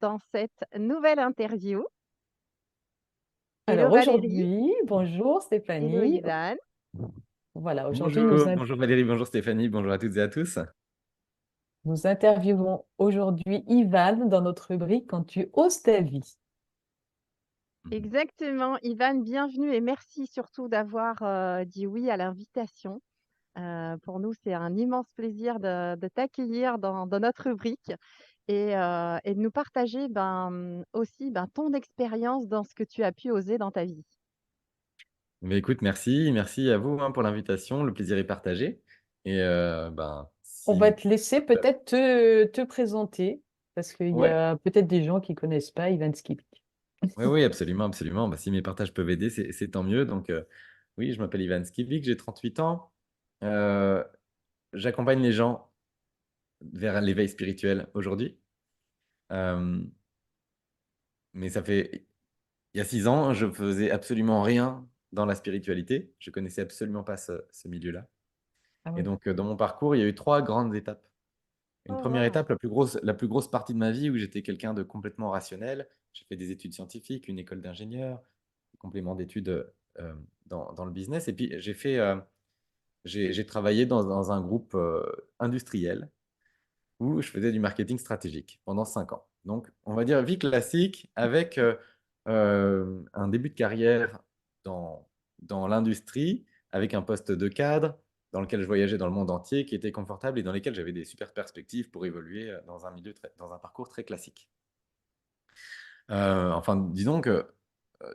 dans cette nouvelle interview. Hello Alors Valérie, aujourd'hui, bonjour hello Stéphanie. Ivan. Voilà, aujourd'hui Bonjour Valérie, bonjour Stéphanie, bonjour à toutes et à tous. nous interviewons aujourd'hui Ivan dans notre rubrique Quand tu oses ta vie. Exactement, Ivan, bienvenue et merci surtout d'avoir dit oui à l'invitation. Pour nous, c'est un immense plaisir de t'accueillir dans notre rubrique et de nous partager aussi ton expérience dans ce que tu as pu oser dans ta vie. Mais écoute, merci à vous pour l'invitation, le plaisir est partagé. Et On va si... te laisser peut-être te présenter parce qu'il y Ouais, a peut-être des gens qui connaissent pas Ivan Skibik. oui, absolument, absolument. Bah, si mes partages peuvent aider, c'est tant mieux. Donc oui, je m'appelle Ivan Skivik, j'ai 38 ans. Euh, J'accompagne les gens vers l'éveil spirituel aujourd'hui. Euh, mais ça fait... Il y a 6 ans, je faisais absolument rien dans la spiritualité. Je connaissais absolument pas ce milieu-là. Ah Et oui. donc, dans mon parcours, il y a eu 3 grandes étapes. Une Oh première wow. étape, la plus grosse partie de ma vie où j'étais quelqu'un de complètement rationnel. J'ai fait des études scientifiques, une école d'ingénieur, un complément d'études dans le business. Et puis, j'ai travaillé dans un groupe industriel où je faisais du marketing stratégique pendant 5 ans. Donc, on va dire vie classique avec un début de carrière dans, dans l'industrie, avec un poste de cadre dans lequel je voyageais dans le monde entier, qui était confortable et dans lequel j'avais des super perspectives pour évoluer dans un parcours très classique. Enfin, disons que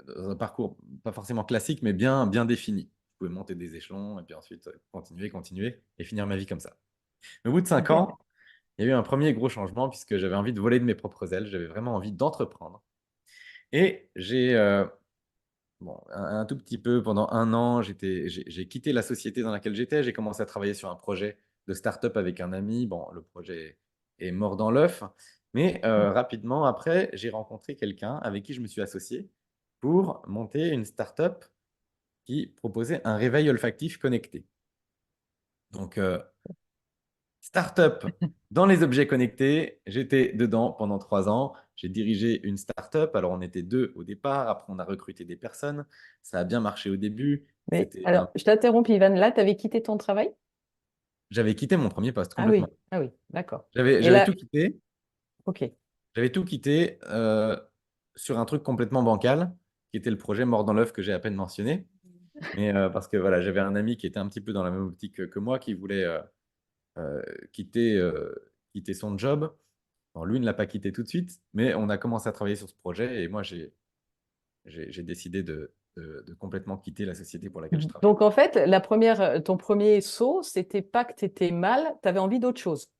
dans un parcours pas forcément classique, mais bien défini. Je pouvais monter des échelons et puis ensuite continuer et finir ma vie comme ça. Mais au bout de 5 ans, il y a eu un premier gros changement puisque j'avais envie de voler de mes propres ailes, j'avais vraiment envie d'entreprendre. Et un tout petit peu, pendant un an, j'ai quitté la société dans laquelle j'étais, j'ai commencé à travailler sur un projet de start-up avec un ami. Bon, le projet est mort dans l'œuf, mais rapidement après, j'ai rencontré quelqu'un avec qui je me suis associé pour monter une start-up qui proposait un réveil olfactif connecté. Donc, Startup dans les objets connectés, j'étais dedans pendant 3 ans. J'ai dirigé une startup. Alors, on était 2 au départ. Après, on a recruté des personnes. Ça a bien marché au début. Mais alors, je t'interromps, Ivan. Là, tu avais quitté ton travail? J'avais quitté mon premier poste complètement. Ah oui, d'accord. J'avais Et j'avais là, tout quitté. ok. J'avais tout quitté sur un truc complètement bancal, qui était le projet mort dans l'œuf que j'ai à peine mentionné. Mais parce que voilà, j'avais un ami qui était un petit peu dans la même optique que moi, qui voulait euh, quitter, euh, quitter son job. Bon, lui ne l'a pas quitté tout de suite, mais on a commencé à travailler sur ce projet et moi, j'ai décidé de complètement quitter la société pour laquelle je travaillais. Donc, en fait, ton premier saut, c'était pas que tu étais mal, tu avais envie d'autre chose.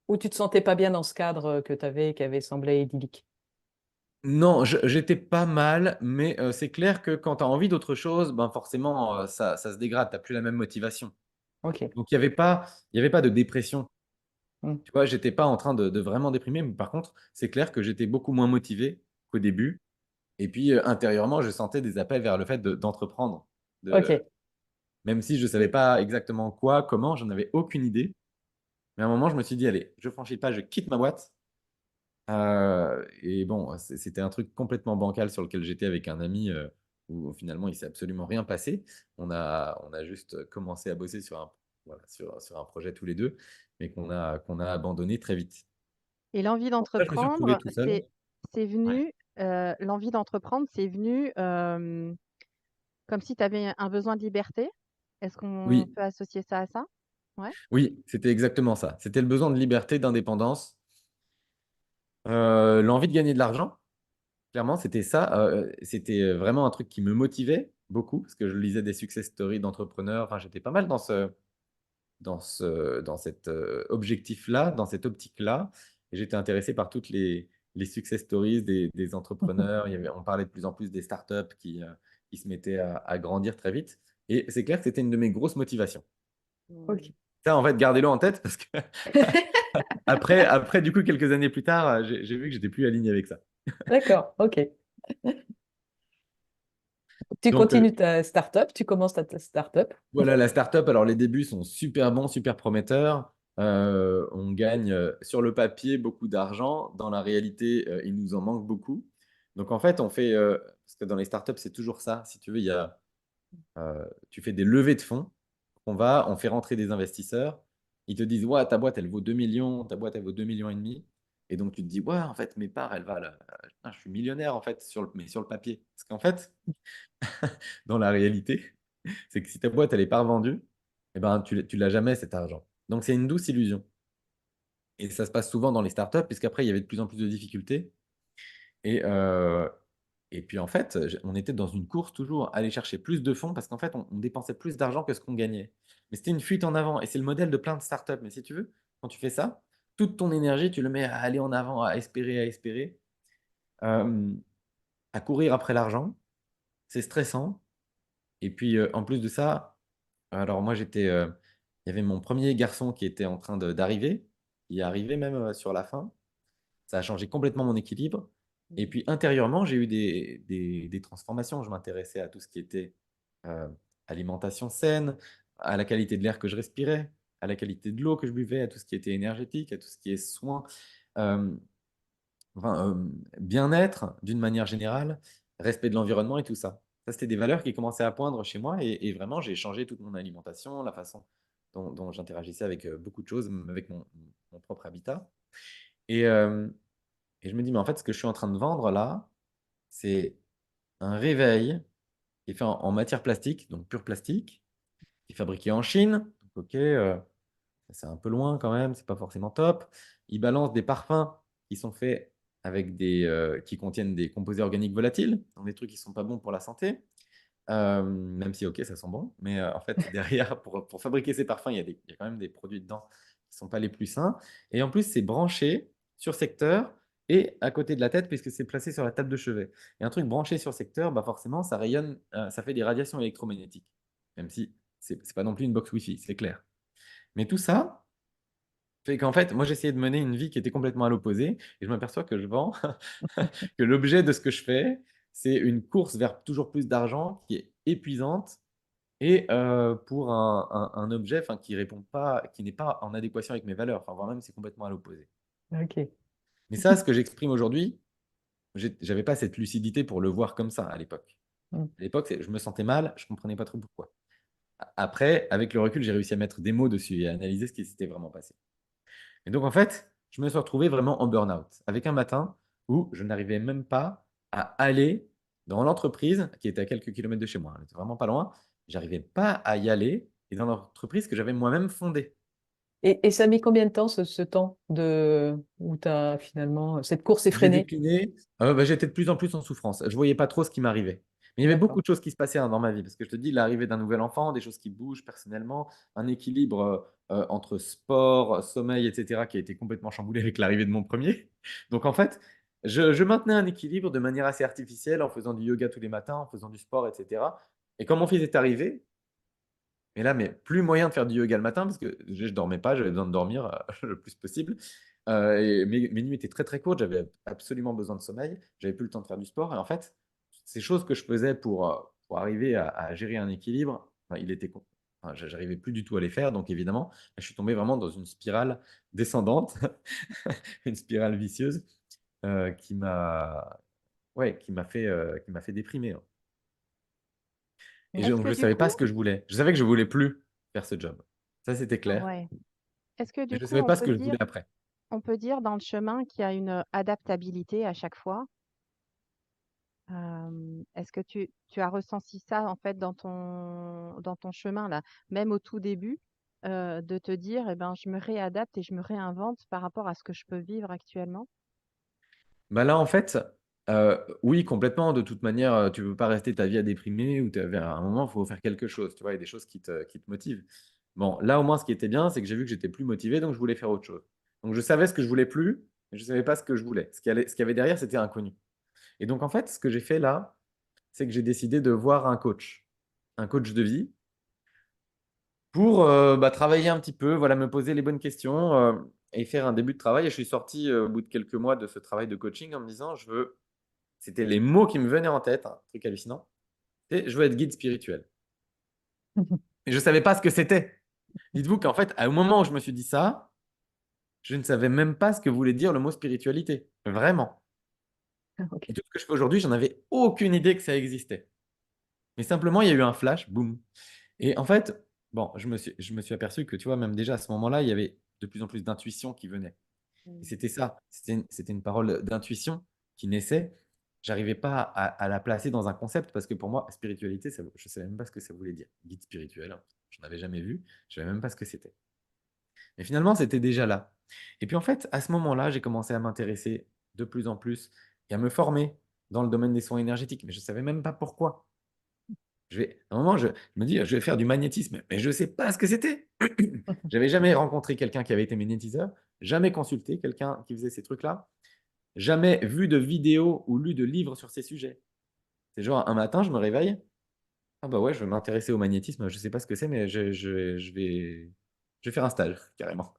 Ou tu te sentais pas bien dans ce cadre que tu avais, qui avait semblé idyllique. Non, j'étais pas mal, mais c'est clair que quand tu as envie d'autre chose, ben forcément, ça se dégrade, tu n'as plus la même motivation. Ok. Donc, il y avait pas de dépression. Mm. Tu vois, j'étais pas en train de vraiment déprimer, mais par contre, c'est clair que j'étais beaucoup moins motivé qu'au début. Et puis, intérieurement, je sentais des appels vers le fait d'entreprendre. De, Ok. Même si je ne savais pas exactement quoi, comment, j'en avais aucune idée. Mais à un moment, je me suis dit, allez, je franchis le pas, je quitte ma boîte. Et bon, c'était un truc complètement bancal sur lequel j'étais avec un ami où finalement, il s'est absolument rien passé. On a juste commencé à bosser voilà, sur un projet tous les deux, mais qu'on a abandonné très vite. Et l'envie Après, je me suis retrouvé d'entreprendre, tout seul. c'est Ouais. venu, l'envie d'entreprendre, c'est venu comme si tu avais un besoin de liberté. Est-ce qu'on Oui, peut associer ça à ça? Ouais. oui, c'était exactement ça. C'était le besoin de liberté, d'indépendance, l'envie de gagner de l'argent. Clairement, c'était ça. C'était vraiment un truc qui me motivait beaucoup parce que je lisais des success stories d'entrepreneurs. Enfin, j'étais pas mal dans cet objectif-là, dans cette optique-là. Et j'étais intéressé par toutes les success stories des entrepreneurs. On parlait de plus en plus des startups qui se mettaient à grandir très vite. Et c'est clair que c'était une de mes grosses motivations. Ok. Ça, en fait, gardez-le en tête parce que du coup, quelques années plus tard, j'ai vu que j'étais plus aligné avec ça. D'accord. Ok. Tu Donc, continues ta start-up, tu commences ta start-up. voilà, la startup. Alors, les débuts sont super bons, super prometteurs. On gagne sur le papier beaucoup d'argent. Dans la réalité, il nous en manque beaucoup. Donc en fait, parce que dans les startups, c'est toujours ça. Si tu veux, tu fais des levées de fonds. On fait rentrer des investisseurs. Ils te disent, ouais, ta boîte, elle vaut 2 millions, ta boîte, elle vaut 2 millions et demi. Et donc, tu te dis, ouais, en fait, mes parts, elles valent. Putain, je suis millionnaire, en fait, mais sur le papier. Parce qu'en fait, dans la réalité, c'est que si ta boîte, elle n'est pas revendue, eh ben, tu l'as jamais, cet argent. Donc, c'est une douce illusion. Et ça se passe souvent dans les startups, puisqu'après, il y avait de plus en plus de difficultés. Et, euh, et puis, en fait, on était dans une course toujours à aller chercher plus de fonds parce qu'en fait, on dépensait plus d'argent que ce qu'on gagnait. Mais c'était une fuite en avant. Et c'est le modèle de plein de startups. Mais si tu veux, quand tu fais ça, toute ton énergie, tu le mets à aller en avant, à espérer, euh, à courir après l'argent. C'est stressant. Et puis, en plus de ça, alors moi, il y avait mon premier garçon qui était en train d'arriver. Il est arrivé même sur la fin. Ça a changé complètement mon équilibre. Et puis intérieurement, j'ai eu des transformations. Je m'intéressais à tout ce qui était euh, alimentation saine, à la qualité de l'air que je respirais, à la qualité de l'eau que je buvais, à tout ce qui était énergétique, à tout ce qui est soins, euh, enfin, bien-être d'une manière générale, respect de l'environnement et tout ça. Ça, c'était des valeurs qui commençaient à poindre chez moi et vraiment, j'ai changé toute mon alimentation, la façon dont j'interagissais avec beaucoup de choses, même avec mon propre habitat. Et, euh, et je me dis, mais en fait, ce que je suis en train de vendre là, c'est un réveil qui est fait en matière plastique, donc pur plastique, qui est fabriqué en Chine. Donc, ok, c'est un peu loin quand même, c'est pas forcément top. Ils balancent des parfums qui sont faits qui contiennent des composés organiques volatiles, donc des trucs qui sont pas bons pour la santé. Même si, ok, ça sent bon, mais en fait, derrière, pour fabriquer ces parfums, il y a quand même des produits dedans qui ne sont pas les plus sains. Et en plus, c'est branché sur secteur et à côté de la tête, puisque c'est placé sur la table de chevet. Et un truc branché sur secteur, bah forcément, ça rayonne, ça fait des radiations électromagnétiques, même si c'est pas non plus une box Wi-Fi, c'est clair. Mais tout ça fait qu'en fait, moi, j'essayais de mener une vie qui était complètement à l'opposé, et je m'aperçois que je vends, que l'objet de ce que je fais, c'est une course vers toujours plus d'argent qui est épuisante et pour un objet qui répond pas, qui n'est pas en adéquation avec mes valeurs, enfin, voire même c'est complètement à l'opposé. Ok. Mais ça, ce que j'exprime aujourd'hui, j'avais pas cette lucidité pour le voir comme ça à l'époque. Mm. À l'époque, je me sentais mal, je comprenais pas trop pourquoi. Après, avec le recul, j'ai réussi à mettre des mots dessus et à analyser ce qui s'était vraiment passé. Et donc, en fait, je me suis retrouvé vraiment en burn-out, avec un matin où je n'arrivais même pas à aller dans l'entreprise qui était à quelques kilomètres de chez moi. Elle était vraiment pas loin. J'arrivais pas à y aller et dans l'entreprise que j'avais moi-même fondée. Et ça a mis combien de temps, ce temps où tu as finalement cette course J'ai effrénée? décliné. J'étais de plus en plus en souffrance. Je voyais pas trop ce qui m'arrivait. Mais il y avait beaucoup D'accord. de choses qui se passaient dans ma vie. Parce que je te dis, l'arrivée d'un nouvel enfant, des choses qui bougent personnellement, un équilibre entre sport, sommeil, etc., qui a été complètement chamboulé avec l'arrivée de mon premier. Donc en fait, je maintenais un équilibre de manière assez artificielle en faisant du yoga tous les matins, en faisant du sport, etc. Et quand mon fils est arrivé, mais plus moyen de faire du yoga le matin parce que je dormais pas, j'avais besoin de dormir le plus possible. Et mes nuits étaient très très courtes, j'avais absolument besoin de sommeil, j'avais plus le temps de faire du sport. Et en fait, ces choses que je faisais pour arriver à gérer un équilibre, enfin, j'arrivais plus du tout à les faire. Donc évidemment, je suis tombé vraiment dans une spirale descendante, une spirale vicieuse qui m'a ouais, qui m'a fait déprimer, hein. Et Est-ce donc, que je ne du savais pas coup, ce que je voulais. Je savais que je voulais plus faire ce job. Ça, c'était clair. ouais. Est-ce que Mais du je ne coup, savais pas ce que je voulais après. on peut dire dans le chemin qu'il y a une adaptabilité à chaque fois? Est-ce que tu as ressenti ça en fait dans ton chemin là, même au tout début, de te dire, eh ben, je me réadapte et je me réinvente par rapport à ce que je peux vivre actuellement? Bah là, en fait, oui, complètement. De toute manière, tu ne veux pas rester ta vie à déprimer ou à un moment, il faut faire quelque chose. Tu vois, il y a des choses qui te motivent. Bon, là, au moins, ce qui était bien, c'est que j'ai vu que j'étais plus motivé, donc je voulais faire autre chose. Donc, je savais ce que je voulais plus, mais je ne savais pas ce que je voulais. Ce qu'il y avait derrière, c'était inconnu. Et donc, en fait, ce que j'ai fait là, c'est que j'ai décidé de voir un coach de vie, pour travailler un petit peu, voilà, me poser les bonnes questions et faire un début de travail. Et je suis sorti au bout de quelques mois de ce travail de coaching en me disant, c'était les mots qui me venaient en tête, un truc hallucinant, et je veux être guide spirituel. Et je ne savais pas ce que c'était. Dites-vous qu'en fait, au moment où je me suis dit ça, je ne savais même pas ce que voulait dire le mot spiritualité. Vraiment. Ok. Et tout ce que je fais aujourd'hui, j'en avais aucune idée que ça existait. Mais simplement, il y a eu un flash, boum. Et en fait, bon, je me suis aperçu que, tu vois, même déjà à ce moment-là, il y avait de plus en plus d'intuition qui venait. Et c'était ça, c'était une parole d'intuition qui naissait. J'arrivais pas à la placer dans un concept parce que pour moi, spiritualité, je ne savais même pas ce que ça voulait dire. Guide spirituel, je n'en avais jamais vu, je ne savais même pas ce que c'était. Mais finalement, c'était déjà là. Et puis en fait, à ce moment-là, j'ai commencé à m'intéresser de plus en plus et à me former dans le domaine des soins énergétiques. Mais je ne savais même pas pourquoi. À un moment, je me dis, je vais faire du magnétisme, mais je ne sais pas ce que c'était. J'avais jamais rencontré quelqu'un qui avait été magnétiseur, jamais consulté quelqu'un qui faisait ces trucs-là, jamais vu de vidéo ou lu de livres sur ces sujets. C'est genre un matin, je me réveille, ah bah ouais, je vais m'intéresser au magnétisme, je ne sais pas ce que c'est, mais je vais faire un stage, carrément.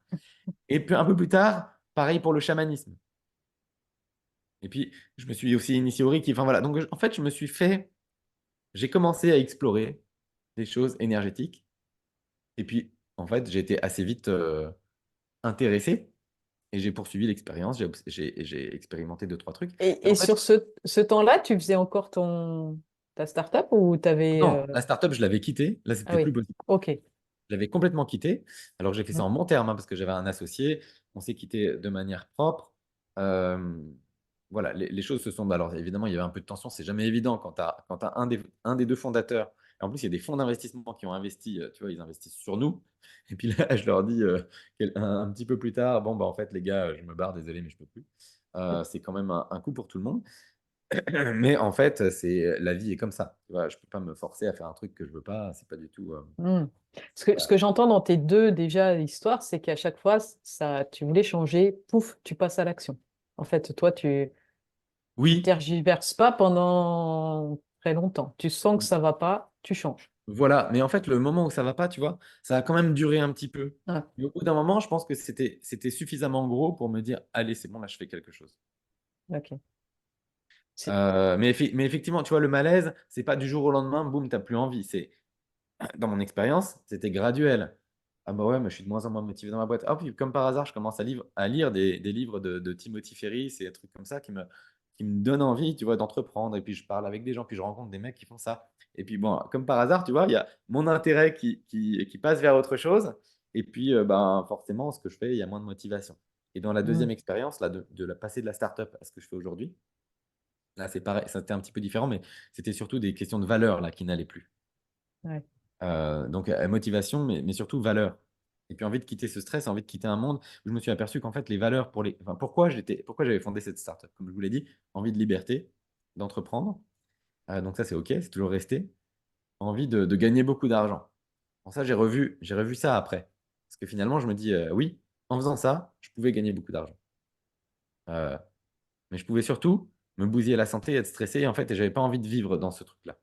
Et puis un peu plus tard, pareil pour le chamanisme. Et puis, je me suis aussi initié au Reiki. Enfin voilà, donc en fait, j'ai commencé à explorer des choses énergétiques. Et puis, en fait, j'ai été assez vite intéressé et j'ai poursuivi l'expérience. J'ai expérimenté deux, trois trucs. Et Et en fait, sur ce temps-là, tu faisais encore ta start-up ou tu avais... non, la startup, je l'avais quittée. Là, Ah c'était oui, plus possible. ok. Je l'avais complètement quitté. Alors, j'ai fait ça Mm. en bon terme hein, parce que j'avais un associé. On s'est quitté de manière propre. Euh, voilà, les choses se sont. Alors, évidemment, il y avait un peu de tension. C'est jamais évident quand tu as un des deux fondateurs. Et en plus, il y a des fonds d'investissement qui ont investi. Tu vois, ils investissent sur nous. Et puis là, je leur dis un petit peu plus tard, bon, bah, en fait, les gars, je me barre, désolé, mais je peux plus. C'est quand même un coup pour tout le monde. Mais en fait, la vie est comme ça. Tu vois, je peux pas me forcer à faire un truc que je veux pas. C'est pas du tout. Mm. Ce que j'entends dans tes deux déjà histoires, c'est qu'à chaque fois, tu voulais changer, pouf, tu passes à l'action. En fait, toi, tu Oui, tergiverses pas pendant très longtemps. Tu sens que ça va pas, tu changes. voilà. Mais en fait, le moment où ça va pas, tu vois, ça a quand même duré un petit peu. Ah, Mais au bout d'un moment, je pense que c'était suffisamment gros pour me dire, allez, c'est bon, là, je fais quelque chose. ok. C'est- Mais effectivement, tu vois, le malaise, c'est pas du jour au lendemain, boum, t'as plus envie. Dans mon expérience, c'était graduel. Ah bah ouais, mais je suis de moins en moins motivé dans ma boîte. Ah puis comme par hasard, je commence à lire des livres de Timothy Ferriss et des trucs comme ça qui me donnent envie, tu vois, d'entreprendre. Et puis je parle avec des gens, puis je rencontre des mecs qui font ça. Et puis bon, comme par hasard, tu vois, il y a mon intérêt qui passe vers autre chose. Et puis ben, forcément, ce que je fais, il y a moins de motivation. Et dans la Mm. deuxième expérience, là, de la passer de la startup à ce que je fais aujourd'hui, là, c'est pareil, ça c'était un petit peu différent, mais c'était surtout des questions de valeur là qui n'allaient plus. Ouais. Donc, motivation, mais surtout valeur. Et puis, envie de quitter ce stress, envie de quitter un monde où je me suis aperçu qu'en fait, les valeurs enfin, pourquoi j'avais fondé cette startup? Comme je vous l'ai dit, envie de liberté, d'entreprendre. Donc, ça, c'est OK, c'est toujours resté. Envie de gagner beaucoup d'argent. Bon, ça, j'ai revu ça après. Parce que finalement, je me dis, oui, en faisant ça, je pouvais gagner beaucoup d'argent. Euh, mais je pouvais surtout me bousiller la santé, être stressé, et en fait, et j'avais pas envie de vivre dans ce truc-là.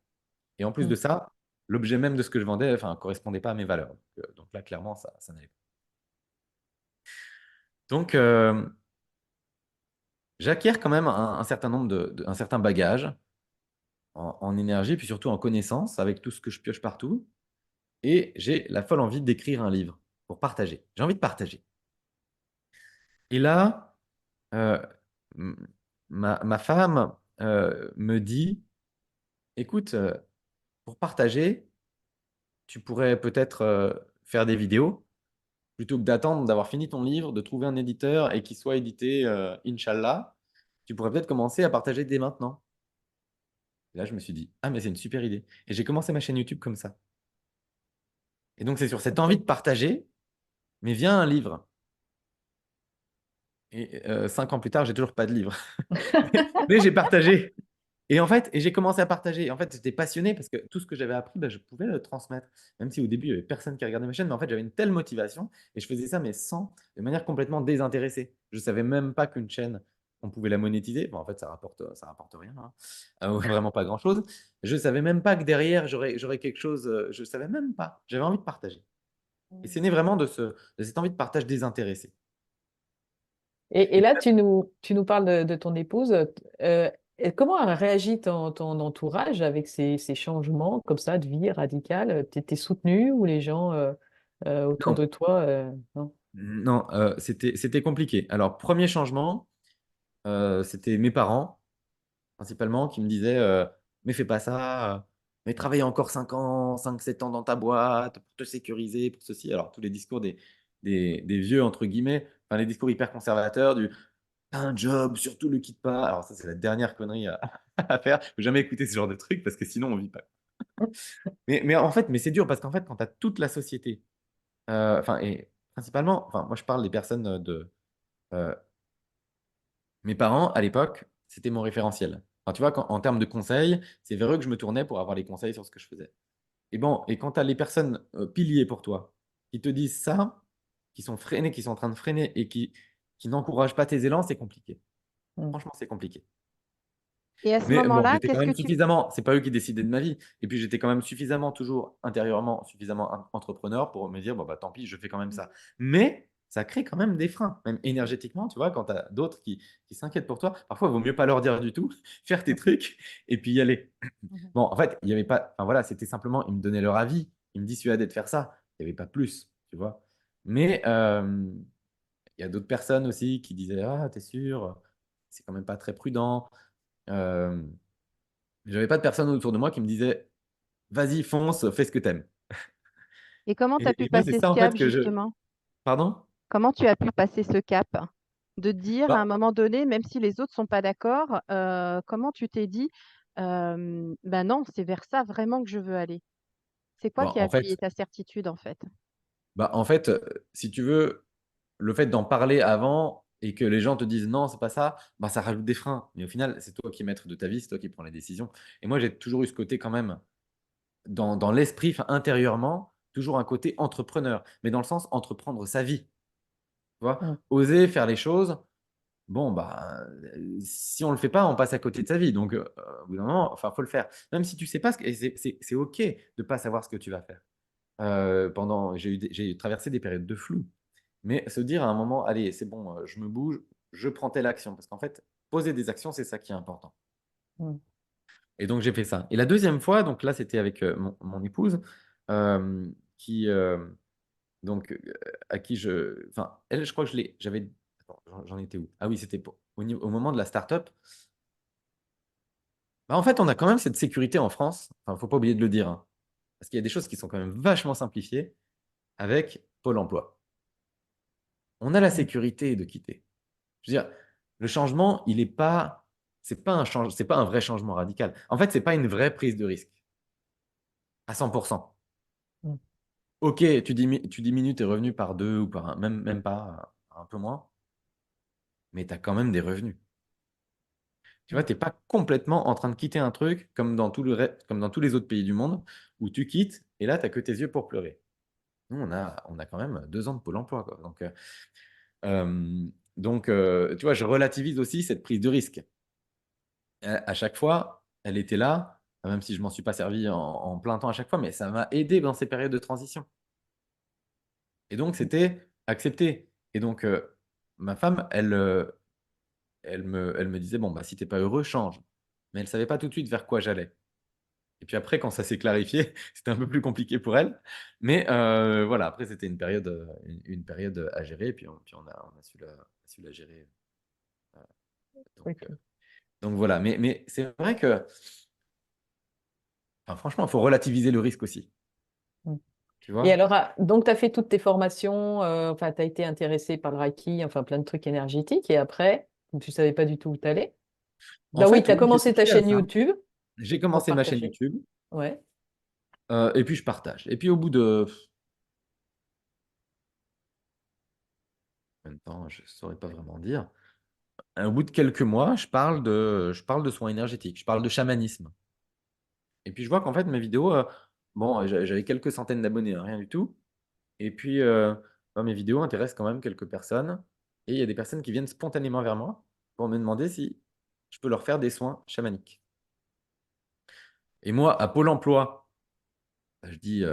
Et en plus Mm. de ça, l'objet même de ce que je vendais, enfin, correspondait pas à mes valeurs. Donc là, clairement, ça n'allait pas. Donc, j'acquiers quand même un certain nombre un certain bagage en énergie, puis surtout en connaissance, avec tout ce que je pioche partout. Et j'ai la folle envie d'écrire un livre pour partager. J'ai envie de partager. Et là, euh, m- ma femme me dit, écoute, pour partager, tu pourrais peut-être faire des vidéos. Plutôt que d'attendre d'avoir fini ton livre, de trouver un éditeur et qu'il soit édité, Inch'Allah, tu pourrais peut-être commencer à partager dès maintenant. Et là, je me suis dit, ah, mais c'est une super idée. Et j'ai commencé ma chaîne YouTube comme ça. Et donc, c'est sur cette envie Ok. de partager, mais vient un livre. Et 5 ans plus tard, j'ai toujours pas de livre. Mais j'ai partagé. Et en fait, j'ai commencé à partager. Et en fait, j'étais passionné parce que tout ce que j'avais appris, bah, je pouvais le transmettre. Même si au début, il n'y avait personne qui regardait ma chaîne, mais en fait, j'avais une telle motivation et je faisais ça, mais de manière complètement désintéressée. Je ne savais même pas qu'une chaîne, on pouvait la monétiser. Bon, en fait, ça rapporte rien, hein. Vraiment pas grand-chose. Je ne savais même pas que derrière, j'aurais quelque chose. Je ne savais même pas. J'avais envie de partager. Et c'est né vraiment de cette envie de partage désintéressé. Et Et là, tu nous parles de ton épouse. Et comment a réagi ton entourage avec ces changements comme ça de vie radicale? Tu étais soutenu ou les gens autour Non, de toi, non? non, c'était compliqué. Alors, premier changement, c'était mes parents, principalement, qui me disaient mais fais pas ça, mais travaille encore 5 ans, 5, 7 ans dans ta boîte pour te sécuriser, pour ceci. Alors, tous les discours des vieux, entre guillemets, enfin, les discours hyper conservateurs du t'as un job, surtout le quitte pas. Alors, ça, c'est la dernière connerie à, à faire. Faut jamais écouter ce genre de truc parce que sinon, on vit pas. Mais en fait, mais c'est dur parce qu'en fait, quand tu as toute la société, enfin, et principalement, enfin, moi, je parle des personnes euh, mes parents, à l'époque, c'était mon référentiel. Enfin, tu vois, en termes de conseils, c'est vers eux que je me tournais pour avoir les conseils sur ce que je faisais. Et bon, et quand tu as les personnes piliers pour toi qui te disent ça, qui sont freinés, qui sont en train de freiner et qui n'encouragent pas tes élans, c'est compliqué. Mm. Franchement, c'est compliqué. Et à ce Mais bon, moment-là, j'étais quand qu'est-ce que même tu... suffisamment, c'est pas eux qui décidaient de ma vie. Et puis j'étais quand même suffisamment, toujours intérieurement, suffisamment entrepreneur pour me dire, bon, bah tant pis, je fais quand même ça. Mais ça crée quand même des freins, même énergétiquement, tu vois, quand tu as d'autres qui s'inquiètent pour toi, parfois il vaut mieux pas leur dire du tout, faire tes trucs et puis y aller. Mhm. Bon, en fait, il y avait pas, enfin voilà, c'était simplement, ils me donnaient leur avis, ils me dissuadaient de faire ça. Il n'y avait pas plus, tu vois. Mais il y a d'autres personnes aussi qui disaient, ah, t'es sûr, c'est quand même pas très prudent. Euh, j'avais pas de personne autour de moi qui me disait vas-y, fonce, fais ce que t'aimes. Et comment tu as pu Et moi, c'est passer ce ça en fait cap, que je. justement? Pardon? Comment tu as pu passer ce cap de dire à un Bah, moment donné, même si les autres sont pas d'accord, comment tu t'es dit, ben non, c'est vers ça vraiment que je veux aller? C'est quoi bon, qui a en appuyé fait, ta certitude, en fait? si tu veux, le fait d'en parler avant et que les gens te disent non, c'est pas ça, bah, ça rajoute des freins. Mais au final, c'est toi qui es maître de ta vie, c'est toi qui prends les décisions. Et moi, j'ai toujours eu ce côté quand même, dans l'esprit, enfin, intérieurement, toujours un côté entrepreneur, mais dans le sens entreprendre sa vie. Tu vois, Mm. oser faire les choses. Bon, bah, si on ne le fait pas, on passe à côté de sa vie. Donc, au bout d'un moment, enfin, faut le faire. Même si tu sais pas et c'est OK de ne pas savoir ce que tu vas faire. J'ai traversé des périodes de flou. Mais se dire à un moment, allez, c'est bon, je me bouge, je prends telle action. Parce qu'en fait, poser des actions, c'est ça qui est important. Mm. Et donc, j'ai fait ça. Et la deuxième fois, donc là, c'était avec mon épouse, euh, qui, donc, à qui je. Enfin, elle, je crois que je l'ai. J'avais. Attends, j'en étais où? Ah oui, c'était au moment de la start-up. Bah, en fait, on a quand même cette sécurité en France. Enfin, faut pas oublier de le dire, hein, parce qu'il y a des choses qui sont quand même vachement simplifiées avec Pôle emploi. On a la Mm. sécurité de quitter. Je veux dire, le changement, il est pas. C'est pas un vrai changement radical. En fait, c'est pas une vraie prise de risque à 100%. Mm. Ok, tu diminues tes revenus par deux ou par un, même pas un peu moins, mais tu as quand même des revenus. Tu vois, Mm. tu n'es pas complètement en train de quitter un truc comme dans comme dans tous les autres pays du monde où tu quittes et là, tu n'as que tes yeux pour pleurer. Nous, on a quand même 2 ans de Pôle emploi, quoi. Euh, tu vois, je relativise aussi cette prise de risque. À chaque fois, elle était là, même si je m'en suis pas servi en plein temps à chaque fois, mais ça m'a aidé dans ces périodes de transition. Et donc, c'était accepté. Et donc, ma femme, elle me disait, bon, bah, si tu n'es pas heureux, change. Mais elle ne savait pas tout de suite vers quoi j'allais. Et puis après, quand ça s'est clarifié, c'était un peu plus compliqué pour elle. Mais voilà, après, c'était une période à gérer. Et puis on a su la gérer. Euh, donc, euh, Ok. donc voilà. Mais c'est vrai que, enfin, franchement, il faut relativiser le risque aussi. Mm. Tu Et vois? alors, donc, tu as fait toutes tes formations, enfin, tu as été intéressé par le Reiki, enfin, plein de trucs énergétiques. Et après, tu ne savais pas du tout où tu allais. En Bah oui, fait, tu as oui, j'ai commencé ta touché à chaîne ça. YouTube J'ai pour commencé ma chaîne partager. YouTube. Ouais. Et puis, je partage. Et puis, au bout de. En même temps, je ne saurais pas vraiment dire. Au bout de quelques mois, je parle de soins énergétiques, je parle de chamanisme. Et puis je vois qu'en fait, mes vidéos, bon, j'avais quelques centaines d'abonnés, hein, rien du tout. Et puis, bah, mes vidéos intéressent quand même quelques personnes. Et il y a des personnes qui viennent spontanément vers moi pour me demander si je peux leur faire des soins chamaniques. Et moi, à Pôle emploi, bah, je dis,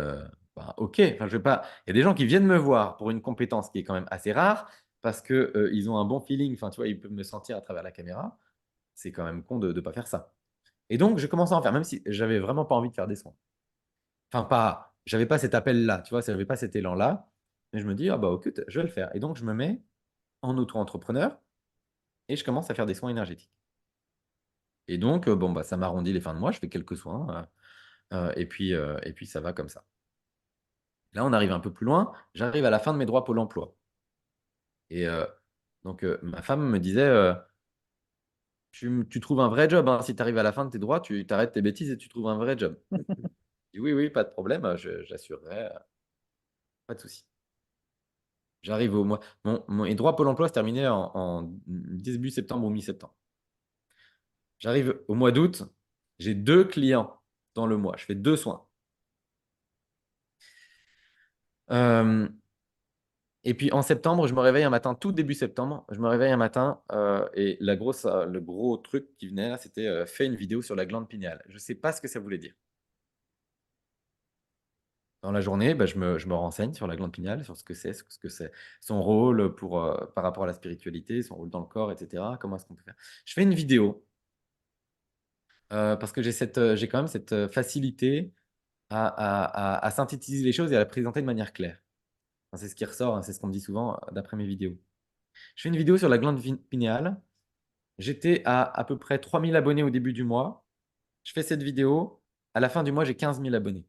bah, OK, enfin, je vais pas. Il y a des gens qui viennent me voir pour une compétence qui est quand même assez rare parce que, ils ont un bon feeling. Enfin, tu vois, ils peuvent me sentir à travers la caméra. C'est quand même con de ne pas faire ça. Et donc, je commence à en faire, même si j'avais vraiment pas envie de faire des soins. Enfin, pas, j'avais pas cet appel-là, tu vois, j'avais pas cet élan-là. Mais je me dis, ah bah ok, je vais le faire. Et donc, je me mets en auto-entrepreneur et je commence à faire des soins énergétiques. Et donc, bon, bah, ça m'arrondit les fins de mois, je fais quelques soins et puis ça va comme ça. Là, on arrive un peu plus loin, j'arrive à la fin de mes droits Pôle emploi. Et donc, ma femme me disait, tu trouves un vrai job, hein, si tu arrives à la fin de tes droits, tu arrêtes tes bêtises et tu trouves un vrai job. Je dis, oui, oui, pas de problème, j'assurerai, pas de souci. J'arrive au mois. Mes droits Pôle emploi se terminaient en début septembre ou mi-septembre. J'arrive au mois d'août, j'ai 2 clients dans le mois, je fais 2 soins. Et puis en septembre, je me réveille un matin, tout début septembre, je me réveille un matin et le gros truc qui venait là, c'était fais une vidéo sur la glande pinéale. Je ne sais pas ce que ça voulait dire. Dans la journée, bah, je me renseigne sur la glande pinéale, sur ce que c'est, son rôle par rapport à la spiritualité, son rôle dans le corps, etc. Comment est-ce qu'on peut faire. Je fais une vidéo parce que j'ai quand même cette facilité à synthétiser les choses et à la présenter de manière claire. Enfin, c'est ce qui ressort, hein, c'est ce qu'on me dit souvent d'après mes vidéos. Je fais une vidéo sur la glande pinéale. J'étais à peu près 3000 abonnés au début du mois. Je fais cette vidéo. À la fin du mois, j'ai 15 000 abonnés.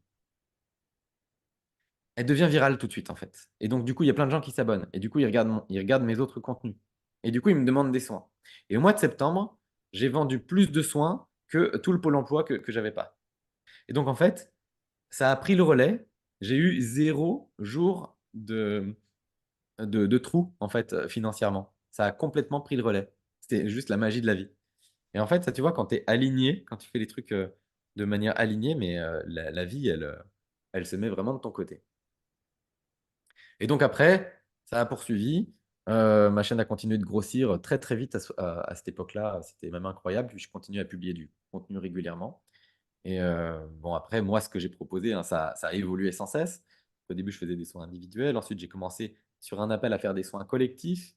Elle devient virale tout de suite, en fait. Et donc, du coup, il y a plein de gens qui s'abonnent. Et du coup, ils regardent mes autres contenus. Et du coup, ils me demandent des soins. Et au mois de septembre, j'ai vendu plus de soins que tout le Pôle emploi que je n'avais pas. Et donc, en fait, ça a pris le relais. J'ai eu 0 jour de trou, en fait, financièrement. Ça a complètement pris le relais. C'était juste la magie de la vie. Et en fait, ça, tu vois, quand tu es aligné, quand tu fais les trucs de manière alignée, mais la vie, elle se met vraiment de ton côté. Et donc après, ça a poursuivi. Ma chaîne a continué de grossir très, très vite à cette époque-là. C'était même incroyable. Puis je continue à publier du contenu régulièrement. Et bon, après, moi, ce que j'ai proposé, hein, ça a évolué sans cesse. Au début, je faisais des soins individuels. Ensuite, j'ai commencé sur un appel à faire des soins collectifs.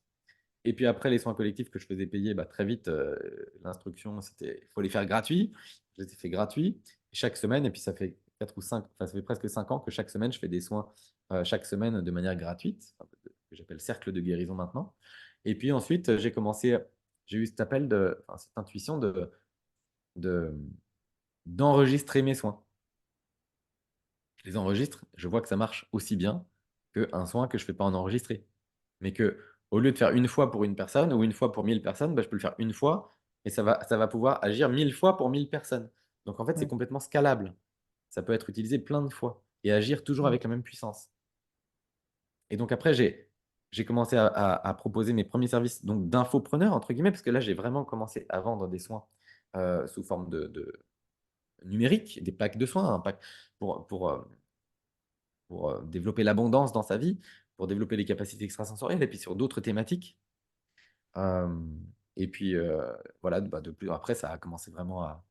Et puis après, les soins collectifs que je faisais payer, bah, très vite, l'instruction, c'était il faut les faire gratuits. Je les ai fait gratuits chaque semaine. Et puis ça fait 4 ou 5, enfin, ça fait presque 5 ans que chaque semaine, je fais des soins chaque semaine de manière gratuite, enfin, que j'appelle cercle de guérison maintenant. Et puis ensuite, j'ai eu cet appel, cette intuition de, d'enregistrer mes soins. Je les enregistre, je vois que ça marche aussi bien qu'un soin que je ne fais pas en enregistrer. Mais que au lieu de faire une fois pour une personne ou une fois pour 1000 personnes, bah, je peux le faire une fois et ça va pouvoir agir 1000 fois pour 1000 personnes. Donc en fait, c'est Ouais. complètement scalable. Ça peut être utilisé plein de fois et agir toujours avec la même puissance. Et donc après, j'ai commencé à proposer mes premiers services donc d'infopreneur, entre guillemets, parce que là, j'ai vraiment commencé à vendre des soins sous forme de numérique, des packs de soins, un pack pour développer l'abondance dans sa vie, pour développer les capacités extrasensorielles et puis sur d'autres thématiques. Et puis voilà, bah, après, ça a commencé vraiment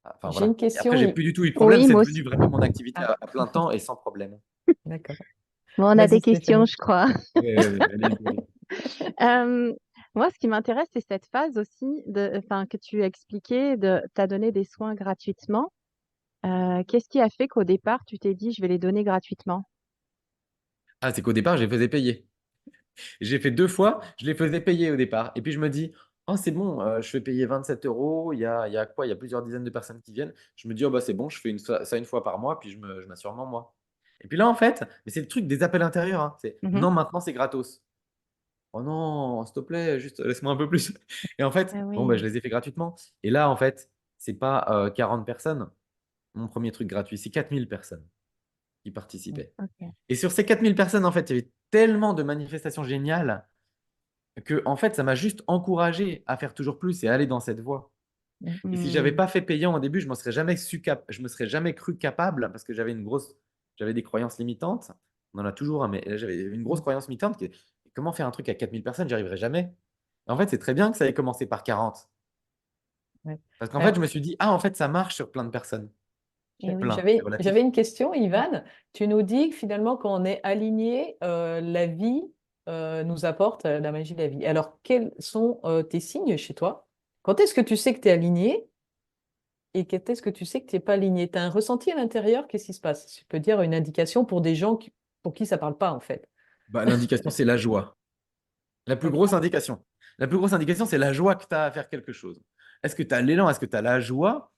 enfin J'ai une voilà. Et après, question. j'ai plus du tout eu de problème, Oui, c'est moi devenu aussi. vraiment mon activité Ah, à plein temps et sans problème. d'accord. Bon, on a des Vas-y, questions, Stéphanie. je crois. Allez. Moi, ce qui m'intéresse, c'est cette phase aussi enfin, que tu as expliqué, t'as donné des soins gratuitement. Qu'est-ce qui a fait qu'au départ, tu t'es dit, je vais les donner gratuitement? Ah, c'est qu'au départ, je les faisais payer. J'ai fait 2 fois, je les faisais payer au départ. Et puis je me dis, oh, c'est bon, je fais payer 27 euros. Il y a quoi? Il y a plusieurs dizaines de personnes qui viennent. Je me dis, oh, bah, c'est bon, je fais ça une fois par mois, puis je m'assure en moi. Et puis là, en fait, mais c'est le truc des appels intérieurs, hein. C'est Mhm. non, maintenant, c'est gratos. Oh non, s'il te plaît, juste laisse-moi un peu plus. Et en fait, Ah bon, bah, je oui. les ai fait gratuitement. Et là, en fait, c'est pas 40 personnes. Mon premier truc gratuit, c'est 4000 personnes qui participaient. Ok. Et sur ces 4000 personnes, en fait, il y avait tellement de manifestations géniales que, en fait, ça m'a juste encouragé à faire toujours plus et à aller dans cette voie. Et si j'avais Hmm. pas fait payant au début, je me serais jamais cru capable parce que j'avais des croyances limitantes. On en a toujours, hein, mais là, j'avais une grosse croyance limitante qui est comment faire un truc à 4000 personnes, j'y arriverai jamais. Et en fait, c'est très bien que ça ait commencé par 40. Ouais. Parce qu'en fait, Alors, je me suis dit, ah, en fait, ça marche sur plein de personnes. Eh oui. Plein, c'est j'avais relatif. une question, Ivan. Tu nous dis que finalement, quand on est aligné, la vie nous apporte la magie de la vie. Alors, quels sont tes signes chez toi? Quand est-ce que tu sais que tu es aligné? et qu'est-ce que tu sais que tu n'es pas aligné? Tu as un ressenti à l'intérieur? Qu'est-ce qui se passe? Tu peux dire une indication pour des gens pour qui ça ne parle pas, en fait. Bah, l'indication, c'est la joie. La plus Ok. grosse indication. La plus grosse indication, c'est la joie que tu as à faire quelque chose. Est-ce que tu as l'élan? Est-ce que tu as la joie?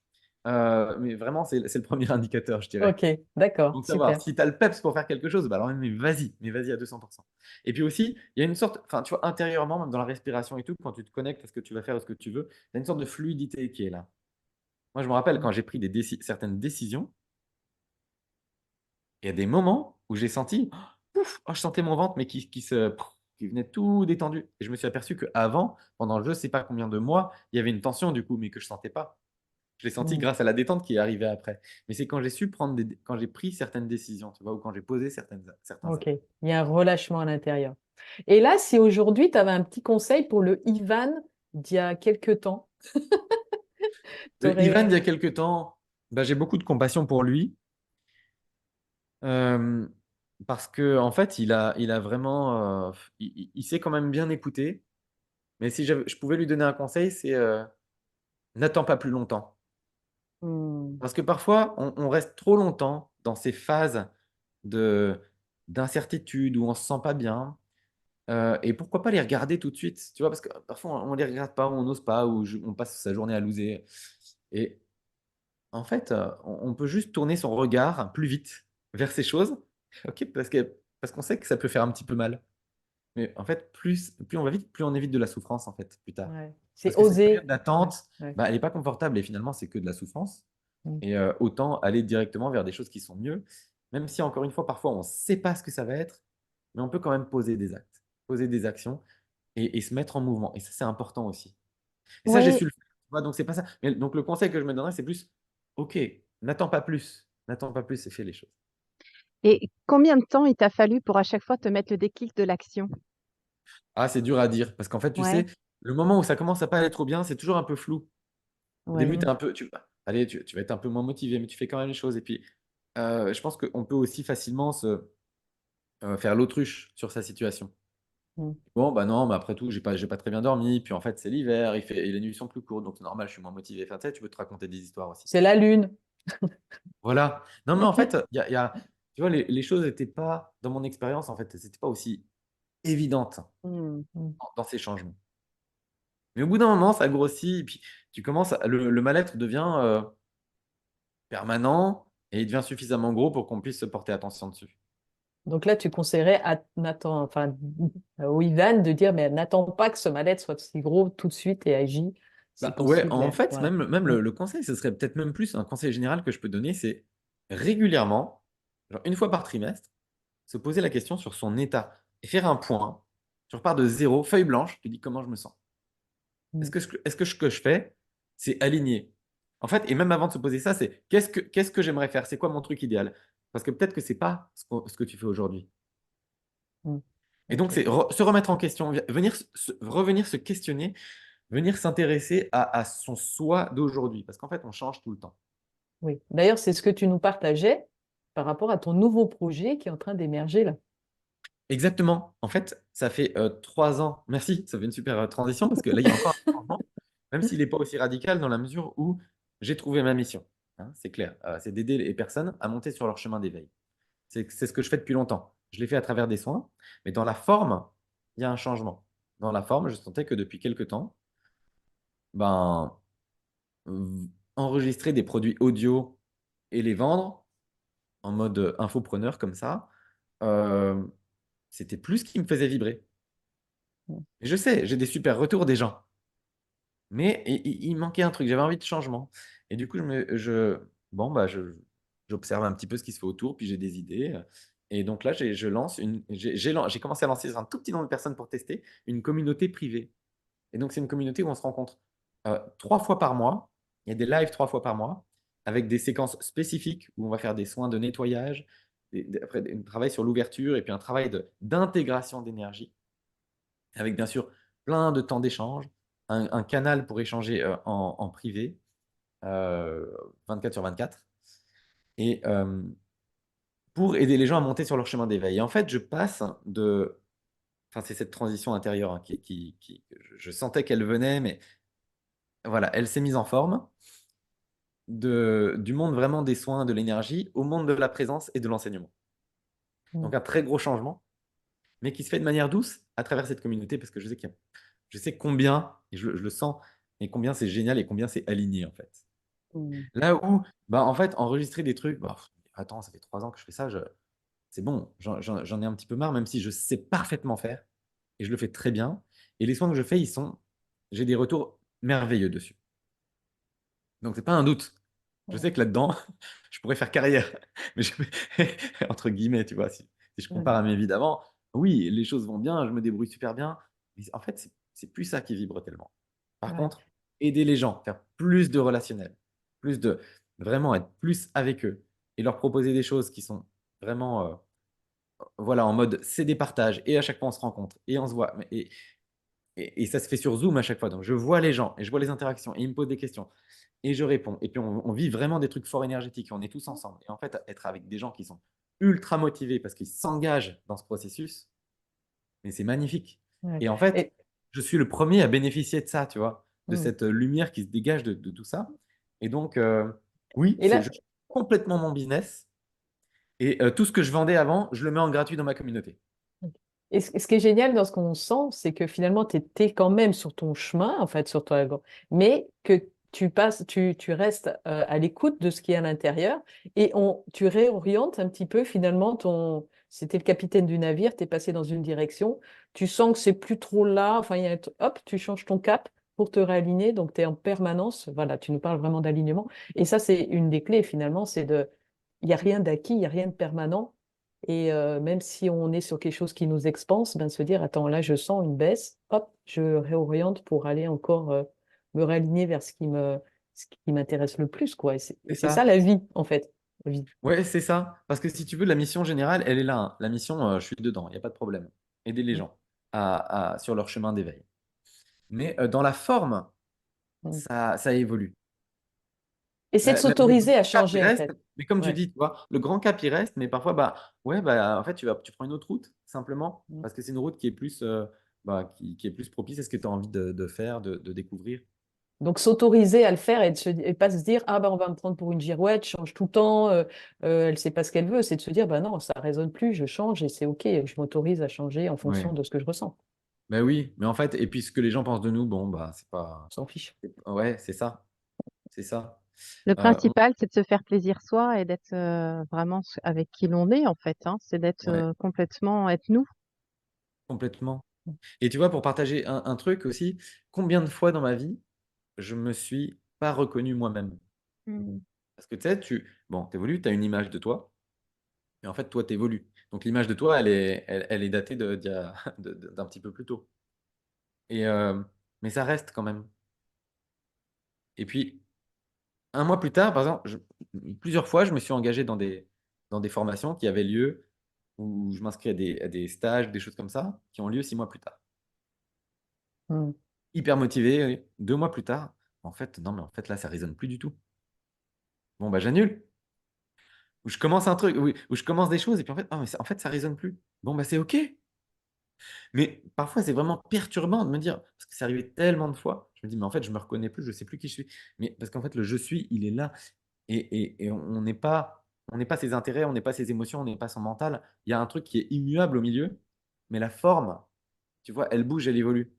Mais vraiment, c'est le premier indicateur, je dirais. Ok, d'accord, Donc, savoir super. si tu as le peps pour faire quelque chose, bah alors mais vas-y à 200%. Et puis aussi, il y a une sorte, enfin, tu vois, intérieurement, même dans la respiration et tout, quand tu te connectes à ce que tu vas faire, à ce que tu veux, il y a une sorte de fluidité qui est là. Moi, je me rappelle quand j'ai pris certaines décisions, il y a des moments où j'ai senti, pouf, je sentais mon ventre, mais qui venait tout détendu. Et je me suis aperçu qu'avant, pendant je ne sais pas combien de mois, il y avait une tension du coup, mais que je ne sentais pas. Je l'ai senti Mm. grâce à la détente qui est arrivée après. Mais c'est quand j'ai su quand j'ai pris certaines décisions, tu vois, ou quand j'ai posé certains Ok, actes. il y a un relâchement à l'intérieur. Et là, si aujourd'hui, tu avais un petit conseil pour le Ivan d'il y a quelques temps, tu Ivan, il y aurais... a quelques temps, bah, j'ai beaucoup de compassion pour lui. euh, Parce que en fait, il a vraiment, il sait quand même bien écouter. Mais si je pouvais lui donner un conseil, c'est n'attends pas plus longtemps. Hmm, Parce que parfois, on reste trop longtemps dans ces phases de d'incertitude où on se sent pas bien. Et pourquoi pas les regarder tout de suite, tu vois? Parce que parfois, on les regarde pas, on n'ose pas, ou on passe sa journée à loser. Et en fait, on peut juste tourner son regard plus vite vers ces choses, OK, parce qu'on sait que ça peut faire un petit peu mal. Mais en fait, plus on va vite, plus on évite de la souffrance, en fait, plus tard. ouais. C'est Parce que cette période oser. Ouais, d'attente, ouais. bah, elle est pas confortable et finalement, c'est que de la souffrance. Mm. Et autant aller directement vers des choses qui sont mieux, même si encore une fois, parfois, on ne sait pas ce que ça va être, mais on peut quand même poser des actes, poser des actions et se mettre en mouvement. Et ça, c'est important aussi. Et ça, j'ai Oui, su le faire. Tu vois, donc, c'est pas ça. Mais, donc, le conseil que je me donnerais, c'est plus, OK, n'attends pas plus. N'attends pas plus et fais les choses. Et combien de temps il t'a fallu pour à chaque fois te mettre le déclic de l'action? Ah, c'est dur à dire. Parce qu'en fait, tu sais, Ouais, le moment où ça commence à pas aller trop bien, c'est toujours un peu flou. Au ouais. début, Mm. allez, tu vas être un peu moins motivé, mais tu fais quand même les choses. Et puis, je pense qu'on peut aussi facilement faire l'autruche sur sa situation. Mm. Bon, bah non, mais après tout, j'ai pas très bien dormi. Puis en fait, c'est l'hiver, et les nuits sont plus courtes, donc c'est normal, je suis moins motivé. Enfin, tu sais, tu peux te raconter des histoires aussi. C'est la lune. Voilà. Non, mais en fait, tu vois, les choses n'étaient pas, dans mon expérience, en fait, c'était pas aussi évidentes Mm, mm. dans ces changements. Mais au bout d'un moment, ça grossit, et puis le mal-être devient permanent et il devient suffisamment gros pour qu'on puisse se porter attention dessus. Donc là, tu conseillerais à Nathan, enfin, au Ivan de dire, mais n'attends pas que ce mal-être soit si gros tout de suite et agis si Bah ouais, possible. en fait, Voilà. même Mm. le conseil, ce serait peut-être même plus un conseil général que je peux donner, c'est régulièrement, genre une fois par trimestre, se poser la question sur son état et faire un point. Tu repars de zéro, feuille blanche, tu dis comment je me sens. Mm. Ce que je fais, c'est aligner. En fait, et même avant de se poser ça, c'est qu'est-ce que j'aimerais faire? C'est quoi mon truc idéal? Parce que peut-être que c'est pas ce que tu fais aujourd'hui. Mm. Et donc, Ok. c'est se remettre en question, revenir se questionner, venir s'intéresser à son soi d'aujourd'hui. Parce qu'en fait, on change tout le temps. Oui. D'ailleurs, c'est ce que tu nous partageais par rapport à ton nouveau projet qui est en train d'émerger là. Exactement. En fait, ça fait 3 ans. Merci, ça fait une super transition parce que là, il y a encore un changement, même s'il n'est pas aussi radical dans la mesure où j'ai trouvé ma mission. Hein, c'est clair. C'est d'aider les personnes à monter sur leur chemin d'éveil. C'est ce que je fais depuis longtemps. Je l'ai fait à travers des soins, mais dans la forme, il y a un changement. Dans la forme, je sentais que depuis quelques temps, ben, enregistrer des produits audio et les vendre en mode infopreneur comme ça, euh, c'était plus ce qui me faisait vibrer. Mm. Et je sais, j'ai des super retours des gens, mais il manquait un truc, j'avais envie de changement. Et du coup, bon, bah, j'observe un petit peu ce qui se fait autour, puis j'ai des idées. Et donc là, je lance j'ai commencé à lancer sur un tout petit nombre de personnes pour tester une communauté privée. Et donc, c'est une communauté où on se rencontre 3 fois par mois. Il y a des lives 3 fois par mois avec des séquences spécifiques où on va faire des soins de nettoyage, après un travail sur l'ouverture et puis un travail d'intégration d'énergie avec bien sûr plein de temps d'échange, un canal pour échanger en privé 24/24 et pour aider les gens à monter sur leur chemin d'éveil. Et en fait, je passe de. Enfin, c'est cette transition intérieure hein, je sentais qu'elle venait, mais voilà, elle s'est mise en forme. du monde vraiment des soins, de l'énergie, au monde de la présence et de l'enseignement. Donc un très gros changement, mais qui se fait de manière douce à travers cette communauté, parce que je sais combien, et je le sens, et combien c'est génial et combien c'est aligné en fait. Mm. Là où, bah, en fait, enregistrer des trucs, bah, attends, ça fait 3 ans que je fais ça, c'est bon, j'en ai un petit peu marre, même si je sais parfaitement faire, et je le fais très bien. Et les soins que je fais, j'ai des retours merveilleux dessus. Donc, c'est pas un doute. Je sais que là-dedans, je pourrais faire carrière. Mais entre guillemets, tu vois, si je Ouais. compare à mes vies d'avant, oui, les choses vont bien, je me débrouille super bien. Mais en fait, c'est plus ça qui vibre tellement. Par Ouais. contre, aider les gens, faire plus de relationnel, vraiment être plus avec eux et leur proposer des choses qui sont vraiment, voilà, en mode c'est des partages et à chaque fois on se rencontre et on se voit. Et ça se fait sur Zoom à chaque fois. Donc je vois les gens et je vois les interactions et ils me posent des questions et je réponds. Et puis on vit vraiment des trucs forts énergétiques. On est tous ensemble. Et en fait, être avec des gens qui sont ultra motivés parce qu'ils s'engagent dans ce processus, mais c'est magnifique. Ouais. Et en fait, Et, je suis le premier à bénéficier de ça, tu vois, de mm. cette lumière qui se dégage de tout ça. Et donc, oui, Et là, je complètement mon business. Et tout ce que je vendais avant, je le mets en gratuit dans ma communauté. et ce qui est génial dans ce qu'on sent, c'est que finalement, tu étais quand même sur ton chemin, en fait, sur toi, mais que tu restes à l'écoute de ce qui est à l'intérieur et tu réorientes un petit peu finalement c'était le capitaine du navire, tu es passé dans une direction, tu sens que c'est plus trop là, enfin, hop, tu changes ton cap pour te réaligner, donc tu es en permanence, voilà, tu nous parles vraiment d'alignement. Et ça, c'est une des clés finalement, il n'y a rien d'acquis, il n'y a rien de permanent. Et même si on est sur quelque chose qui nous expanse, ben, se dire, attends, là, je sens une baisse, hop, je réoriente pour aller encore me réaligner vers ce qui m'intéresse le plus, quoi. Et C'est c'est ça ça. la vie, en fait. La vie. Ouais, c'est ça. Parce que si tu veux, la mission générale, elle est là, hein. La mission, je suis dedans, il n'y a pas de problème. Aider les Mm, gens sur leur chemin d'éveil. Mais dans la forme, mm. ça évolue. Et c'est de Le s'autoriser grand à cap, il changer, en reste. fait. Mais comme tu Ouais. dis, tu vois, le grand cap, il reste. Mais parfois, bah, ouais, bah, en fait, tu prends une autre route, simplement. Mm. Parce que c'est une route qui est plus, qui est plus propice à ce que tu as envie de faire, de découvrir. Donc s'autoriser à le faire et pas se dire, ah ben on va me prendre pour une girouette, je change tout le temps, elle sait pas ce qu'elle veut, c'est de se dire, bah non, ça résonne plus, je change et c'est OK, je m'autorise à changer en fonction Ouais. de ce que je ressens. Ben oui, mais en fait, et puis ce que les gens pensent de nous, bon, bah, c'est pas. On s'en fiche. Ouais, c'est ça. C'est ça. Le Euh, on- principal, c'est de se faire plaisir soi et d'être vraiment avec qui l'on est, en fait, hein. C'est d'être Ouais, complètement, être nous. complètement. Et tu vois, pour partager un truc aussi, combien de fois dans ma vie, je me suis pas reconnu moi-même? Mm. Parce que tu sais, bon, t'évolues, tu as une image de toi, et en fait, toi, t'évolues. Donc l'image de toi, elle est datée d'un petit peu plus tôt. Et, mais ça reste quand même. Et puis, un mois plus tard, par exemple, plusieurs fois, je me suis engagé dans des formations qui avaient lieu, où je m'inscris à des stages, des choses comme ça, qui ont lieu 6 mois plus tard. Mm. Hyper motivé, oui. 2 mois plus tard, en fait, non, mais en fait, là, ça résonne plus du tout. Bon, bah, j'annule. Ou je commence un truc, oui, où je commence des choses, et puis en fait, ah, mais en fait, ça résonne plus. Bon, bah, c'est OK. Mais parfois, c'est vraiment perturbant de me dire, parce que c'est arrivé tellement de fois, je me dis, mais en fait, je me reconnais plus, je sais plus qui je suis. Mais parce qu'en fait, le je suis, il est là. Et on n'est pas ses intérêts, on n'est pas ses émotions, on n'est pas son mental. Il y a un truc qui est immuable au milieu, mais la forme, tu vois, elle bouge, elle évolue.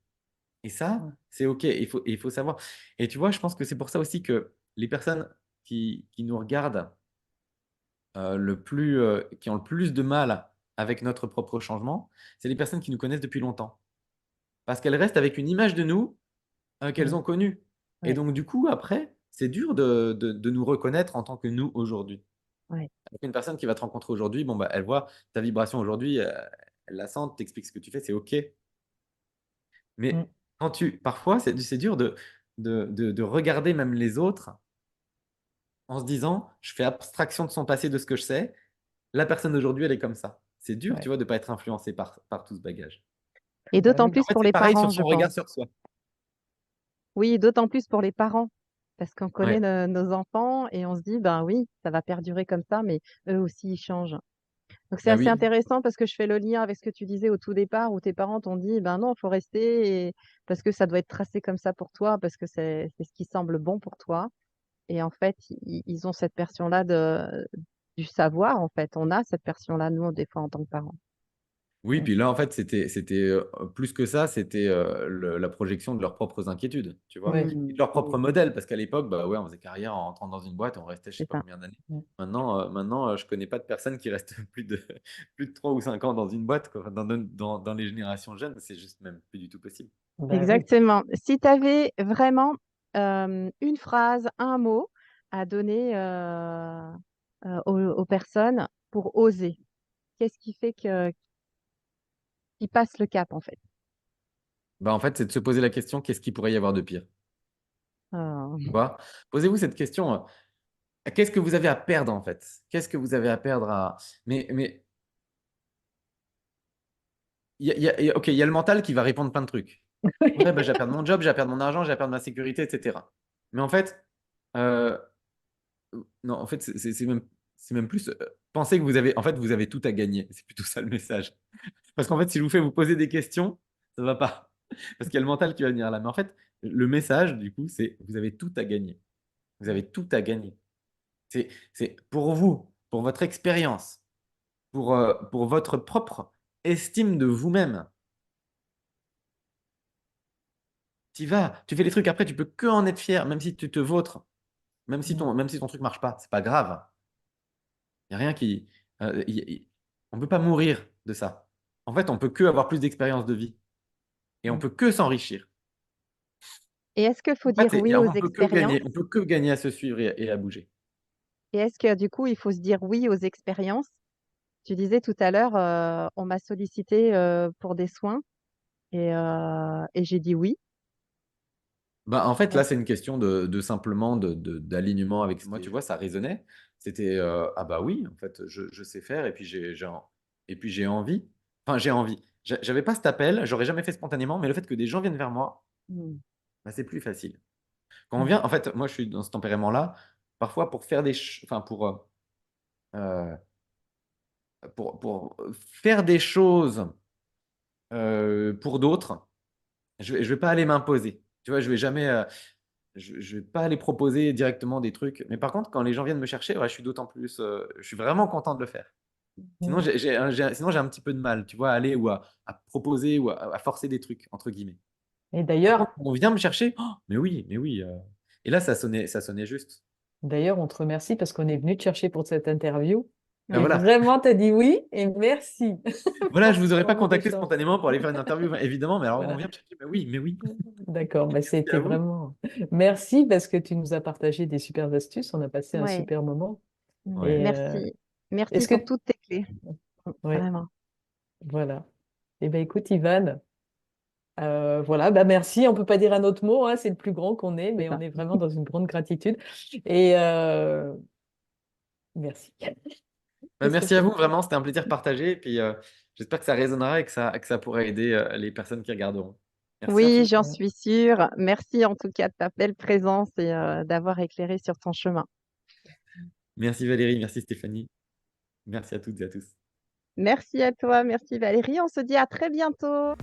Et ça, Ouais. c'est OK, il faut savoir. Et tu vois, je pense que c'est pour ça aussi que les personnes qui nous regardent qui ont le plus de mal avec notre propre changement, c'est les personnes qui nous connaissent depuis longtemps. Parce qu'elles restent avec une image de nous qu'elles Mm. ont connue. Et Ouais. donc, du coup, après, c'est dur de nous reconnaître en tant que nous aujourd'hui. Ouais. Donc, une personne qui va te rencontrer aujourd'hui, bon, bah, elle voit ta vibration aujourd'hui, elle la sent, t'explique ce que tu fais, c'est OK. Mm. Mais parfois, c'est dur de regarder même les autres en se disant, je fais abstraction de son passé, de ce que je sais. La personne d'aujourd'hui, elle est comme ça. C'est dur, tu Ouais. vois, de ne pas être influencé par tout ce bagage. Et Bah d'autant oui. En plus fait, pour c'est les pareil sur parents, je son pense. regard sur soi. Oui, d'autant plus pour les parents, parce qu'on connaît Ouais, nos enfants et on se dit, ben oui, ça va perdurer comme ça, mais eux aussi, ils changent. Donc c'est bah assez oui, intéressant parce que je fais le lien avec ce que tu disais au tout départ, où tes parents t'ont dit, ben non, il faut rester parce que ça doit être tracé comme ça pour toi, parce que c'est ce qui semble bon pour toi. Et en fait, ils ont cette version-là du savoir, en fait. On a cette version-là, nous, des fois, en tant que parents. Oui, puis là, en fait, c'était plus que ça, c'était la projection de leurs propres inquiétudes, tu vois, Ouais. et de leur propre modèle, parce qu'à l'époque, bah ouais, on faisait carrière en rentrant dans une boîte, on restait je sais C'est pas ça. combien d'années. Ouais. Maintenant, je connais pas de personne qui reste plus de 3 ou 5 ans dans une boîte, quoi. Dans les générations jeunes, c'est juste même plus du tout possible. Bah oui. Exactement. Si tu avais vraiment une phrase, un mot à donner aux personnes pour oser, qu'est-ce qui fait qu'ils passent le cap, en fait? Bah, en fait, c'est de se poser la question, qu'est-ce qu'il pourrait y avoir de pire? Euh, Tu vois? Posez-vous cette question, qu'est-ce que vous avez à perdre, en fait? Qu'est-ce que vous avez à perdre à mais OK, il y a le mental qui va répondre plein de trucs. Ouais, bah, j'ai à perdre mon job, j'ai à perdre mon argent, j'ai à perdre ma sécurité, et cetera. Mais en fait, heu, non, en fait, c'est même plus, pensez que vous avez tout à gagner. C'est plutôt ça le message. Parce qu'en fait, si je vous fais vous poser des questions, ça va pas. Parce qu'il y a le mental qui va venir là. Mais en fait, le message, du coup, c'est vous avez tout à gagner. Vous avez tout à gagner. C'est pour vous, pour votre expérience, pour votre propre estime de vous-même. Tu y vas, tu fais les trucs, après, tu peux que en être fier, même si tu te vautres, même si ton truc marche pas, c'est pas grave. Il y a rien qui, on peut pas mourir de ça. En fait, on peut que avoir plus d'expérience de vie et on peut que s'enrichir. Et est-ce qu'il faut En fait, dire oui aux on peut que expériences? gagner, on peut que gagner à se suivre et à bouger. Et est-ce que du coup, il faut se dire oui aux expériences? Tu disais tout à l'heure, on m'a sollicité pour des soins et j'ai dit oui. Bah, en fait, Ouais. là, c'est une question de simplement d'alignement avec moi, tu vois, ça résonnait. C'était ah bah oui, en fait, je sais faire et puis et puis j'ai envie. Enfin, j'ai envie. J'avais pas cet appel, j'aurais jamais fait spontanément, mais le fait que des gens viennent vers moi, Mm. bah, c'est plus facile. Quand on vient, en fait, moi, je suis dans ce tempérament-là. Parfois, pour faire enfin, euh, pour faire des choses pour d'autres, je vais pas aller m'imposer. Tu vois, je vais jamais, je vais pas aller proposer directement des trucs. Mais par contre, quand les gens viennent me chercher, ouais, je suis d'autant plus, je suis vraiment content de le faire. Sinon, sinon, j'ai un petit peu de mal, tu vois, à aller ou à proposer ou à forcer des trucs, entre guillemets. Et Par d'ailleurs, contre, quand on vient me chercher, oh, mais oui. Et là, ça sonnait juste. on te remercie parce qu'on est venu te chercher pour cette interview. Ben Et Ouais. voilà. vraiment, tu as dit oui et merci Voilà, pour je vous aurais pour pas vos contacté échanges. spontanément pour aller faire une interview, évidemment, mais alors on Voilà. vient me chercher, mais oui. D'accord, bah, Merci c'était à vous. vraiment. Merci parce que tu nous as partagé des super astuces. On a passé un Ouais. super moment. Ouais. Et Merci. Merci est-ce que. pour toutes tes clés. Oui, Vraiment. voilà. Eh ben écoute, Ivan, voilà, bah merci. On peut pas dire un autre mot, hein, c'est le plus grand qu'on ait, C'est mais ça. on est vraiment dans une grande gratitude. Et merci. Ben, Qu'est-ce qu'on merci à fait? vous, vraiment, c'était un plaisir partagé. Et puis, j'espère que ça résonnera et que ça pourra aider les personnes qui regarderont. Merci Oui, infiniment. j'en suis sûre. Merci en tout cas de ta belle présence et d'avoir éclairé sur ton chemin. Merci Valérie, merci Stéphanie. Merci à toutes et à tous. Merci à toi, merci Valérie. On se dit à très bientôt.